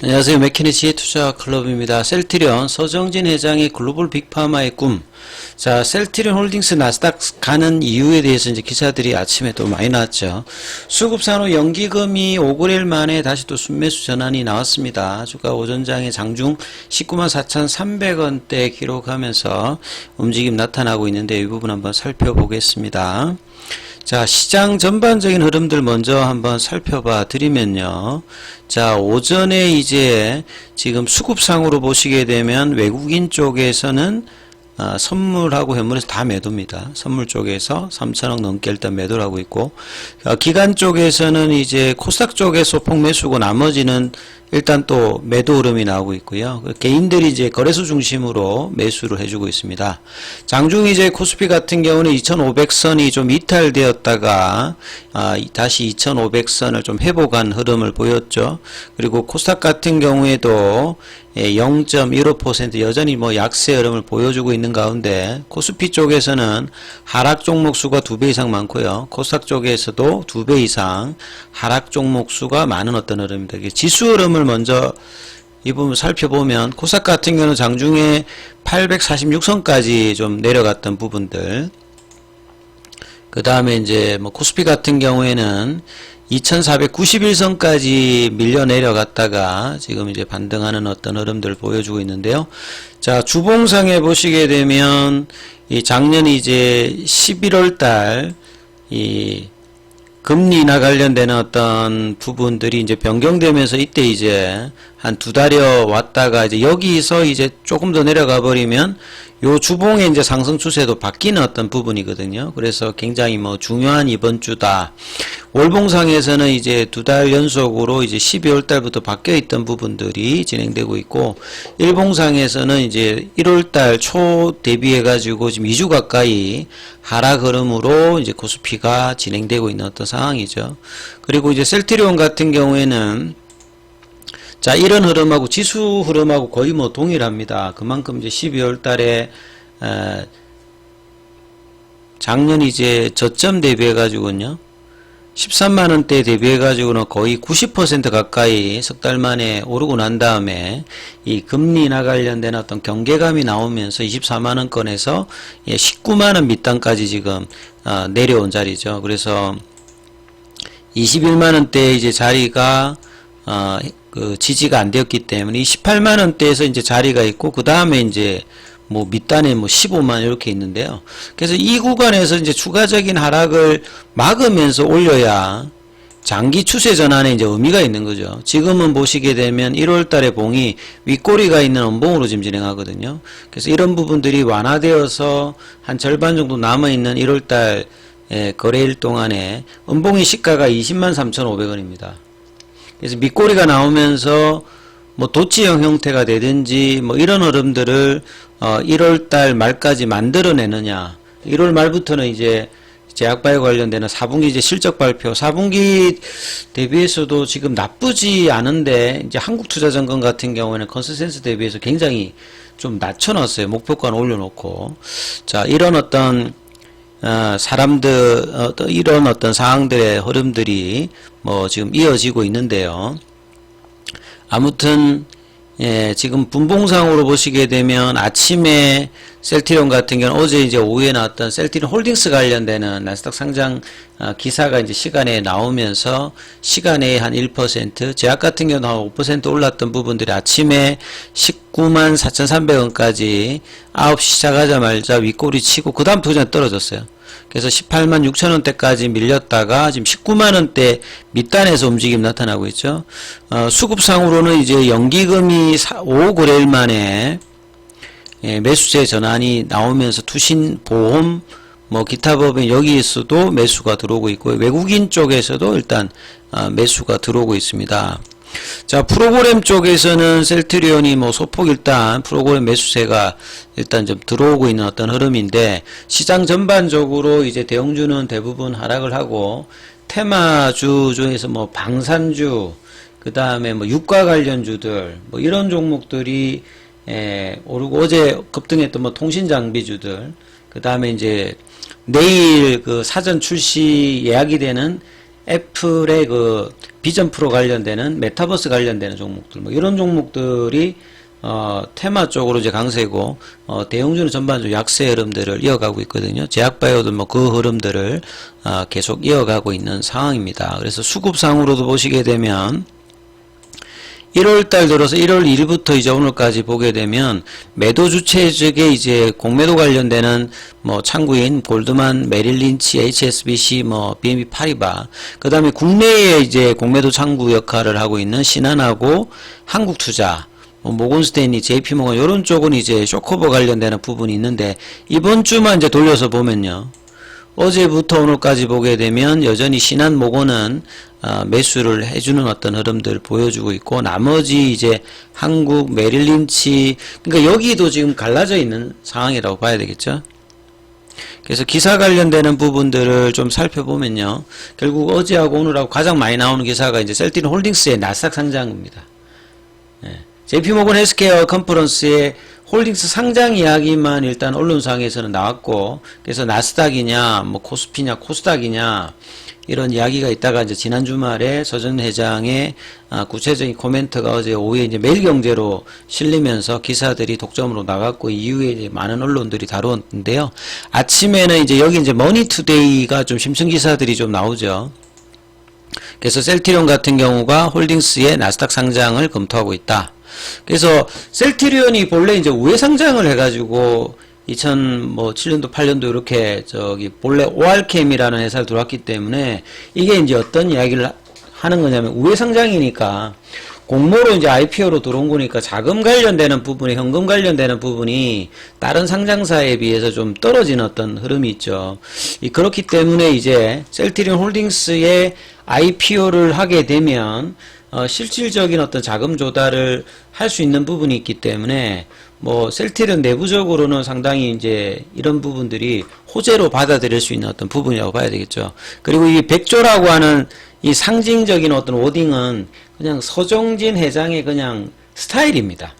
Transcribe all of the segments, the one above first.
안녕하세요. 맥키니치 투자클럽입니다. 셀트리온 서정진 회장의 글로벌 빅파마의 꿈. 자, 셀트리온 홀딩스 나스닥 가는 이유에 대해서 이제 기사들이 아침에 또 많이 나왔죠. 수급산후 연기금이 5거래일 만에 다시 또 순매수 전환이 나왔습니다. 주가 오전장에 장중 194,300원대 기록하면서 움직임 나타나고 있는데 이 부분 한번 살펴보겠습니다. 자, 시장 전반적인 흐름들 먼저 한번 살펴봐 드리면요. 자, 오전에 이제 지금 수급상으로 보시게 되면 외국인 쪽에서는 선물하고 현물에서 다 매도입니다. 선물 쪽에서 3천억 넘게 일단 매도를 하고 있고, 기관 쪽에서는 이제 코스닥 쪽에 소폭 매수고 나머지는 일단 또 매도 흐름이 나오고 있고요. 개인들이 이제 거래소 중심으로 매수를 해주고 있습니다. 장중 이제 코스피 같은 경우는 2,500선이 좀 이탈되었다가 다시 2,500선을 좀 회복한 흐름을 보였죠. 그리고 코스닥 같은 경우에도 0.15% 여전히 뭐 약세 흐름을 보여주고 있는 가운데 코스피 쪽에서는 하락 종목 수가 2배 이상 많고요. 코스닥 쪽에서도 2배 이상 하락 종목 수가 많은 어떤 흐름입니다. 지수 흐름을 먼저 이 부분 살펴보면 코스닥 같은 경우는 장중에 846선까지 좀 내려갔던 부분들, 그 다음에 이제 뭐 코스피 같은 경우에는 2491선까지 밀려 내려갔다가 지금 이제 반등하는 어떤 흐름들을 보여주고 있는데요. 자, 주봉상에 보시게 되면 이 작년 이제 11월 달 이 금리 인하 관련되는 어떤 부분들이 이제 변경되면서 이때 이제 한 2달여 왔다가 이제 여기서 이제 조금 더 내려가 버리면 요 주봉의 이제 상승 추세도 바뀌는 어떤 부분이거든요. 그래서 굉장히 뭐 중요한 이번 주다. 월봉상에서는 이제 2달 연속으로 이제 12월 달부터 바뀌어 있던 부분들이 진행되고 있고, 일봉상에서는 이제 1월 달 초 대비해 가지고 지금 2주 가까이 하락 흐름으로 이제 코스피가 진행되고 있는 어떤 상황이죠. 그리고 이제 셀트리온 같은 경우에는 자, 이런 흐름하고 지수 흐름하고 거의 뭐 동일합니다. 그만큼 이제 12월 달에 작년 이제 저점 대비해 가지고는요, 13만원대 대비해 가지고는 거의 90% 가까이 석 달 만에 오르고 난 다음에 이 금리 인하 관련된 어떤 경계감이 나오면서 24만원권에서 19만원 밑단까지 지금 내려온 자리죠. 그래서 21만원대 이제 자리가 그 지지가 안 되었기 때문에 18만원대에서 이제 자리가 있고, 그 다음에 이제 뭐 밑단에 뭐 15만 이렇게 있는데요. 그래서 이 구간에서 이제 추가적인 하락을 막으면서 올려야 장기 추세 전환에 이제 의미가 있는 거죠. 지금은 보시게 되면 1월 달에 봉이 윗꼬리가 있는 음봉으로 지금 진행하거든요. 그래서 이런 부분들이 완화되어서 한 절반 정도 남아있는 1월 달 거래일 동안에 음봉의 시가가 203,500원입니다. 그래서 밑꼬리가 나오면서 뭐 도치형 형태가 되든지 뭐 이런 흐름들을 1월달 말까지 만들어내느냐. 1월 말부터는 이제 제약바이오 관련되는 4분기 이제 실적 발표, 4분기 대비해서도 지금 나쁘지 않은데, 이제 한국투자증권 같은 경우에는 컨센서스 대비해서 굉장히 좀 낮춰놨어요. 목표가는 올려놓고. 자, 이런 어떤 사람들, 이런 어떤 상황들의 흐름들이 뭐 지금 이어지고 있는데요. 아무튼, 지금 분봉상으로 보시게 되면 아침에 셀트리온 같은 경우는 어제 이제 오후에 나왔던 셀트리온 홀딩스 관련되는 나스닥 상장 기사가 이제 시간에 나오면서 시간에 한 1%, 제약 같은 경우는 한 5% 올랐던 부분들이 아침에 194,300원까지 9시 시작하자마자 윗꼬리 치고 그 다음부터 그냥 떨어졌어요. 그래서 18만 6천원대까지 밀렸다가 지금 19만원대 밑단에서 움직임 나타나고 있죠. 수급상으로는 이제 연기금이 5거래일 만에 매수세 전환이 나오면서 투신, 보험, 뭐 기타 법인 여기에서도 매수가 들어오고 있고, 외국인 쪽에서도 일단 매수가 들어오고 있습니다. 자, 프로그램 쪽에서는 셀트리온이 뭐 소폭 일단 프로그램 매수세가 일단 좀 들어오고 있는 어떤 흐름인데, 시장 전반적으로 이제 대형주는 대부분 하락을 하고, 테마주 중에서 뭐 방산주, 그 다음에 뭐 유가 관련주들, 뭐 이런 종목들이 오르고, 어제 급등했던 뭐 통신장비주들, 그 다음에 이제 내일 그 사전 출시 예약이 되는 애플의 그 비전 프로 관련되는 메타버스 관련되는 종목들, 뭐 이런 종목들이 테마 쪽으로 이제 강세고, 대형주는 전반적으로 약세 흐름들을 이어가고 있거든요. 제약바이오도 뭐 그 흐름들을, 계속 이어가고 있는 상황입니다. 그래서 수급상으로도 보시게 되면, 1월달 들어서 1월 1일부터 이제 오늘까지 보게 되면 매도 주체 측에 이제 공매도 관련되는 뭐 창구인 골드만, 메릴린치, HSBC, 뭐 BNP 파리바, 그 다음에 국내에 이제 공매도 창구 역할을 하고 있는 신한하고 한국투자, 뭐 모건스탠리, JP모건 이런 쪽은 이제 쇼커버 관련되는 부분이 있는데 이번 주만 이제 돌려서 보면요. 어제부터 오늘까지 보게 되면 여전히 신한 모건은 매수를 해주는 어떤 흐름들을 보여주고 있고, 나머지 이제 한국, 메릴린치, 그러니까 여기도 지금 갈라져 있는 상황이라고 봐야 되겠죠. 그래서 기사 관련되는 부분들을 좀 살펴보면요. 결국 어제하고 오늘하고 가장 많이 나오는 기사가 이제 셀트리온 홀딩스의 나스닥 상장입니다. JP모건 헬스케어 컨퍼런스에 홀딩스 상장 이야기만 일단 언론상에서는 나왔고, 그래서 나스닥이냐, 뭐 코스피냐, 코스닥이냐, 이런 이야기가 있다가 이제 지난 주말에 서전 회장의 구체적인 코멘트가 어제 오후에 이제 매일경제로 실리면서 기사들이 독점으로 나갔고, 이후에 이제 많은 언론들이 다루었는데요. 아침에는 이제 여기 이제 머니투데이가 좀 심층 기사들이 좀 나오죠. 그래서 셀트리온 같은 경우가 홀딩스의 나스닥 상장을 검토하고 있다. 그래서 셀트리온이 본래 이제 우회 상장을 해가지고 2007년도 8년도 이렇게 본래 ORChem이라는 회사를 들어왔기 때문에 이게 이제 어떤 이야기를 하는 거냐면, 우회 상장이니까 공모로 이제 IPO로 들어온 거니까 자금 관련되는 부분이, 현금 관련되는 부분이 다른 상장사에 비해서 좀 떨어지는 어떤 흐름이 있죠. 그렇기 때문에 이제 셀트리온 홀딩스의 IPO를 하게 되면 실질적인 어떤 자금 조달을 할 수 있는 부분이 있기 때문에 뭐 셀트리온 내부적으로는 상당히 이제 이런 부분들이 호재로 받아들일 수 있는 어떤 부분이라고 봐야 되겠죠. 그리고 이 100조라고 하는 이 상징적인 어떤 워딩은 그냥 서정진 회장의 그냥 스타일입니다.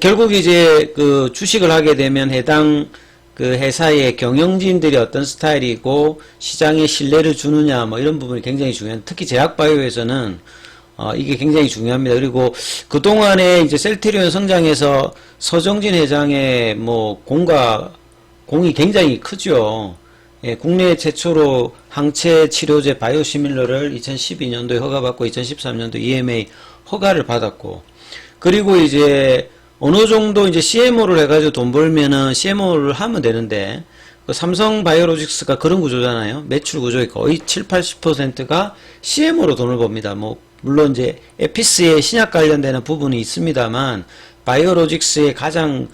결국 이제 그 주식을 하게 되면 해당 그 회사의 경영진들이 어떤 스타일이고 시장에 신뢰를 주느냐, 뭐 이런 부분이 굉장히 중요한, 특히 제약바이오에서는 이게 굉장히 중요합니다. 그리고 그동안에 이제 셀트리온 성장에서 서정진 회장의 뭐 공이 굉장히 크죠. 예, 국내 최초로 항체 치료제 바이오시밀러를 2012년도에 허가받고 2013년도 EMA 허가를 받았고, 그리고 이제 어느 정도 이제 CMO를 해가지고 돈 벌면은 CMO를 하면 되는데, 그 삼성 바이오로직스가 그런 구조잖아요. 매출 구조의 거의 7, 80%가 CMO로 돈을 법니다. 뭐, 물론 이제 에피스의 신약 관련되는 부분이 있습니다만, 바이오로직스의 가장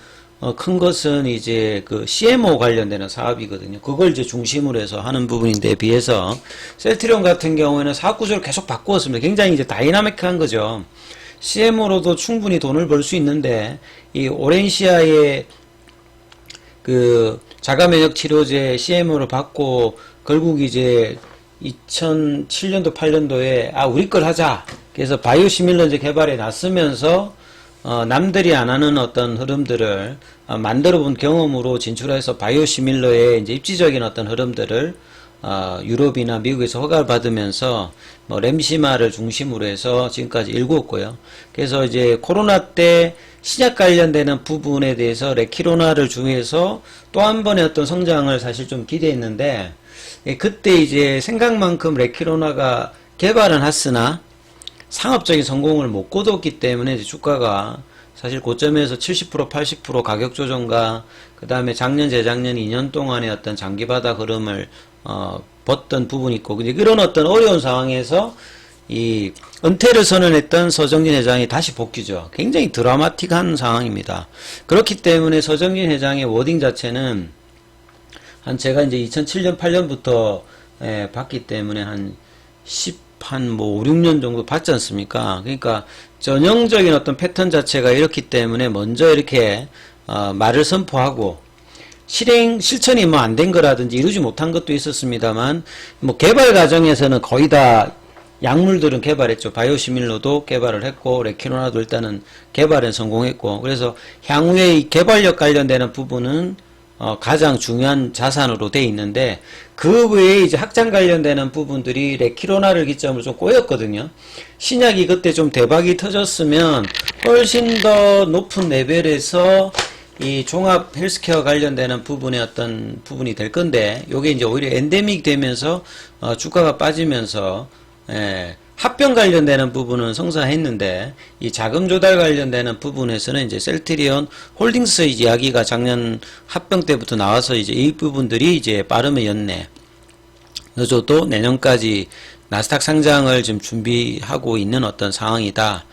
큰 것은 이제 그 CMO 관련되는 사업이거든요. 그걸 이제 중심으로 해서 하는 부분인데 비해서 셀트리온 같은 경우에는 사업 구조를 계속 바꾸었습니다. 굉장히 이제 다이나믹한 거죠. CMO로도 충분히 돈을 벌 수 있는데, 이 오렌시아의 그 자가면역 치료제 CMO를 받고 결국 이제 2007년도 8년도에 우리 걸 하자. 그래서 바이오시밀러제 개발에 나서면서 남들이 안 하는 어떤 흐름들을 만들어 본 경험으로 진출해서 바이오시밀러의 이제 입지적인 어떤 흐름들을 유럽이나 미국에서 허가를 받으면서 뭐 램시마를 중심으로 해서 지금까지 일구었고요. 그래서 이제 코로나 때 신약 관련되는 부분에 대해서 레키로나를 중에서 또 한 번의 어떤 성장을 사실 좀 기대했는데, 그때 이제 생각만큼 레키로나가 개발은 했으나 상업적인 성공을 못 거뒀기 때문에 이제 주가가 사실 고점에서 70%, 80% 가격 조정과 그 다음에 작년, 재작년 2년 동안의 어떤 장기 바닥 흐름을 봤던 부분이 있고, 근데 그런 어떤 어려운 상황에서 이 은퇴를 선언했던 서정진 회장이 다시 복귀죠. 굉장히 드라마틱한 상황입니다. 그렇기 때문에 서정진 회장의 워딩 자체는 제가 이제 2007년, 8년부터 봤기 때문에 한 5, 6년 정도 봤지 않습니까? 그러니까 전형적인 어떤 패턴 자체가 이렇기 때문에 먼저 이렇게 말을 선포하고 실천이 뭐 안 된 거라든지 이루지 못한 것도 있었습니다만, 뭐 개발 과정에서는 거의 다 약물들은 개발했죠. 바이오시밀러도 개발을 했고, 레키로나도 일단은 개발에 성공했고, 그래서 향후에 이 개발력 관련되는 부분은 가장 중요한 자산으로 돼 있는데, 그 외에 이제 확장 관련되는 부분들이 레키로나를 기점으로 좀 꼬였거든요. 신약이 그때 좀 대박이 터졌으면 훨씬 더 높은 레벨에서 이 종합 헬스케어 관련되는 부분의 어떤 부분이 될 건데, 요게 이제 오히려 엔데믹 되면서 주가가 빠지면서 합병 관련되는 부분은 성사했는데, 이 자금 조달 관련되는 부분에서는 이제 셀트리온 홀딩스 이야기가 작년 합병 때부터 나와서 이제 이 부분들이 이제 빠르면 연내 늦어도 내년까지 나스닥 상장을 지금 준비하고 있는 어떤 상황이다.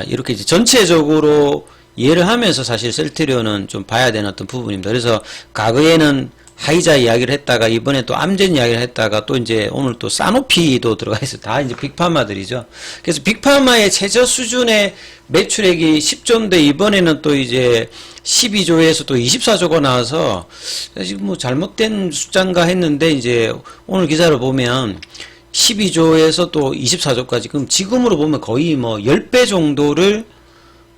이렇게 이제 전체적으로 이해를 하면서 사실 셀트리온은 좀 봐야 되는 어떤 부분입니다. 그래서 과거에는 하이자 이야기를 했다가 이번에 또 암젠 이야기를 했다가 또 이제 오늘 또 사노피도 들어가 있어요. 다 이제 빅파마들이죠. 그래서 빅파마의 최저 수준의 매출액이 10조인데 이번에는 또 이제 12조에서 또 24조가 나와서 지금 뭐 잘못된 숫자인가 했는데, 이제 오늘 기사를 보면 12조에서 또 24조까지, 그럼 지금으로 보면 거의 뭐 10배 정도를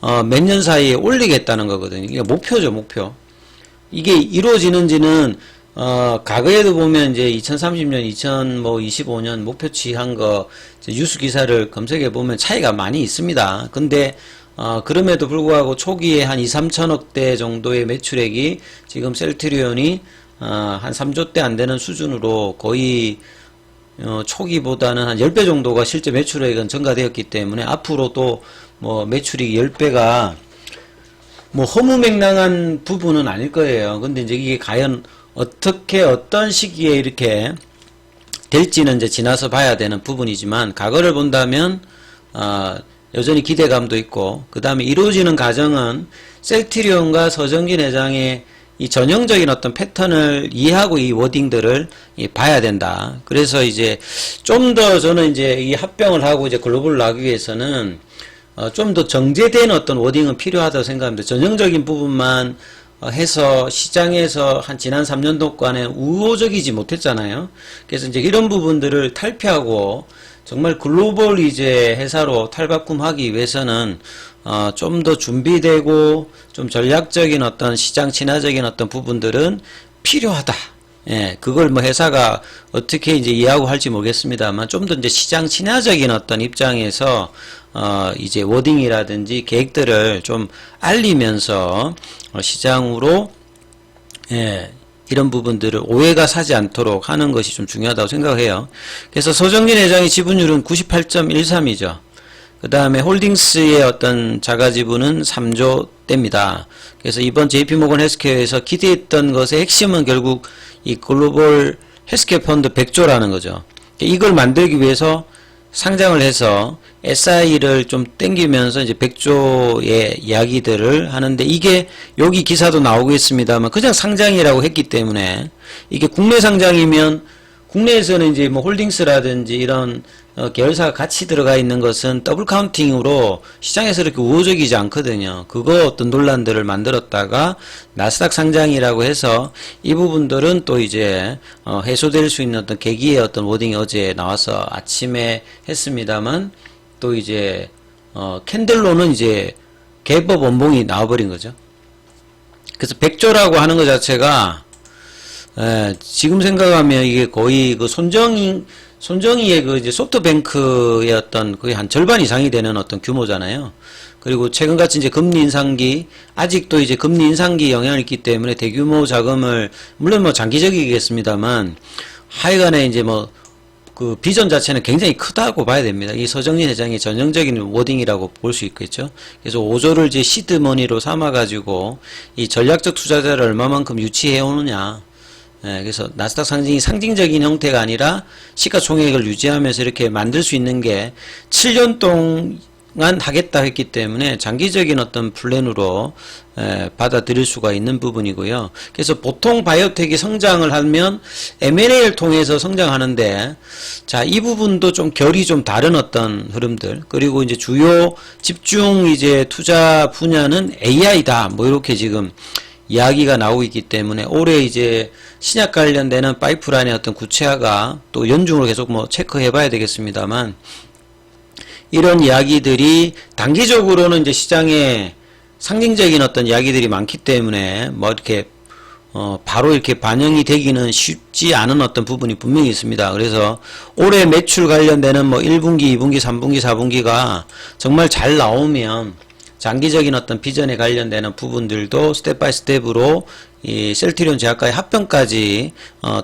몇 년 사이에 올리겠다는 거거든요. 이게 목표죠, 목표. 이게 이루어지는지는 과거에도 보면 이제 2030년, 2025년 목표치 한 거 뉴스 기사를 검색해 보면 차이가 많이 있습니다. 근데 그럼에도 불구하고 초기에 한 2, 3천억대 정도의 매출액이 지금 셀트리온이 한 3조대 안 되는 수준으로 거의 초기보다는 한 10배 정도가 실제 매출액은 증가되었기 때문에 앞으로도 뭐 매출이 10배가 뭐 허무맹랑한 부분은 아닐 거예요. 근데 이제 이게 과연 어떻게 어떤 시기에 이렇게 될지는 이제 지나서 봐야 되는 부분이지만, 과거를 본다면 여전히 기대감도 있고, 그 다음에 이루어지는 과정은 셀트리온과 서정진 회장의 이 전형적인 어떤 패턴을 이해하고 이 워딩들을 봐야 된다. 그래서 이제 좀 더 저는 이제 이 합병을 하고 이제 글로벌을 나가기 위해서는 좀 더 정제된 어떤 워딩은 필요하다고 생각합니다. 전형적인 부분만 해서 시장에서 한 지난 3년 동안에 우호적이지 못했잖아요. 그래서 이제 이런 부분들을 탈피하고 정말 글로벌 이제 회사로 탈바꿈하기 위해서는 좀 더 준비되고 좀 전략적인 어떤 시장 친화적인 어떤 부분들은 필요하다. 예, 그걸 뭐 회사가 어떻게 이제 이해하고 할지 모르겠습니다만, 좀 더 이제 시장 친화적인 어떤 입장에서 이제 워딩이라든지 계획들을 좀 알리면서 시장으로 이런 부분들을 오해가 사지 않도록 하는 것이 좀 중요하다고 생각해요. 그래서 서정진 회장의 지분율은 98.13이죠. 그 다음에 홀딩스의 어떤 자가지분은 3조대입니다. 그래서 이번 JP모건 헬스케어에서 기대했던 것의 핵심은 결국 이 글로벌 헬스케어 펀드 100조라는 거죠. 이걸 만들기 위해서 상장을 해서 SI를 좀 땡기면서 이제 100조의 이야기들을 하는데, 이게 여기 기사도 나오고 있습니다만 그냥 상장이라고 했기 때문에, 이게 국내 상장이면 국내에서는 이제 뭐 홀딩스라든지 이런 계열사가 같이 들어가 있는 것은 더블 카운팅으로 시장에서 이렇게 우호적이지 않거든요. 그거 어떤 논란들을 만들었다가 나스닥 상장이라고 해서 이 부분들은 또 이제 해소될 수 있는 어떤 계기의 어떤 워딩이 어제 나와서 아침에 했습니다만, 또 이제 캔들로는 이제 개법 원봉이 나와버린 거죠. 그래서 100조라고 하는 것 자체가 지금 생각하면 이게 거의 그 손정희의 그 이제 소프트뱅크의 어떤 거의 한 절반 이상이 되는 어떤 규모잖아요. 그리고 최근같이 이제 금리 인상기, 아직도 이제 금리 인상기 영향이 있기 때문에 대규모 자금을, 물론 뭐 장기적이겠습니다만, 하여간에 이제 뭐 그 비전 자체는 굉장히 크다고 봐야 됩니다. 이 서정진 회장의 전형적인 워딩이라고 볼 수 있겠죠. 그래서 5조를 이제 시드머니로 삼아가지고 이 전략적 투자자를 얼마만큼 유치해 오느냐. 그래서 나스닥 상징이 상징적인 형태가 아니라 시가총액을 유지하면서 이렇게 만들 수 있는 게 7년 동안 하겠다 했기 때문에 장기적인 어떤 플랜으로 받아들일 수가 있는 부분이고요. 그래서 보통 바이오텍이 성장을 하면 M&A를 통해서 성장하는데, 자, 이 부분도 좀 결이 좀 다른 어떤 흐름들, 그리고 이제 주요 집중 이제 투자 분야는 AI다. 뭐 이렇게 지금 이야기가 나오고 있기 때문에 올해 이제 신약 관련되는 파이프라인의 어떤 구체화가 또 연중으로 계속 뭐 체크해 봐야 되겠습니다만, 이런 이야기들이 단기적으로는 이제 시장에 상징적인 어떤 이야기들이 많기 때문에 뭐 이렇게 바로 이렇게 반영이 되기는 쉽지 않은 어떤 부분이 분명히 있습니다. 그래서 올해 매출 관련되는 뭐 1분기, 2분기, 3분기, 4분기가 정말 잘 나오면 장기적인 어떤 비전에 관련되는 부분들도 스텝 바이 스텝으로 이 셀트리온 제약과의 합병까지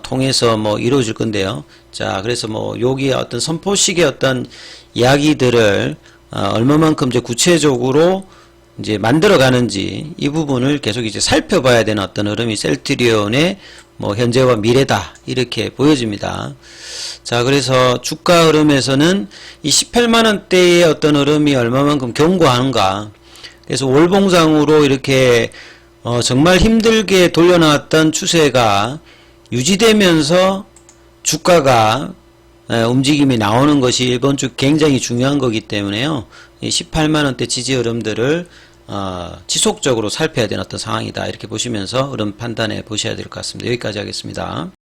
통해서 뭐 이루어질 건데요. 자, 그래서 뭐 여기에 어떤 선포식의 어떤 이야기들을 얼마만큼 이제 구체적으로 이제 만들어가는지 이 부분을 계속 이제 살펴봐야 되는 어떤 흐름이 셀트리온의 뭐 현재와 미래다 이렇게 보여집니다. 자, 그래서 주가 흐름에서는 이 18만원대의 어떤 흐름이 얼마만큼 견고한가. 그래서 월봉상으로 이렇게 정말 힘들게 돌려나왔던 추세가 유지되면서 주가가 움직임이 나오는 것이 이번 주 굉장히 중요한 거기 때문에요. 이 18만원대 지지 흐름들을 지속적으로 살펴야 되는 어떤 상황이다 이렇게 보시면서 흐름 판단해 보셔야 될 것 같습니다. 여기까지 하겠습니다.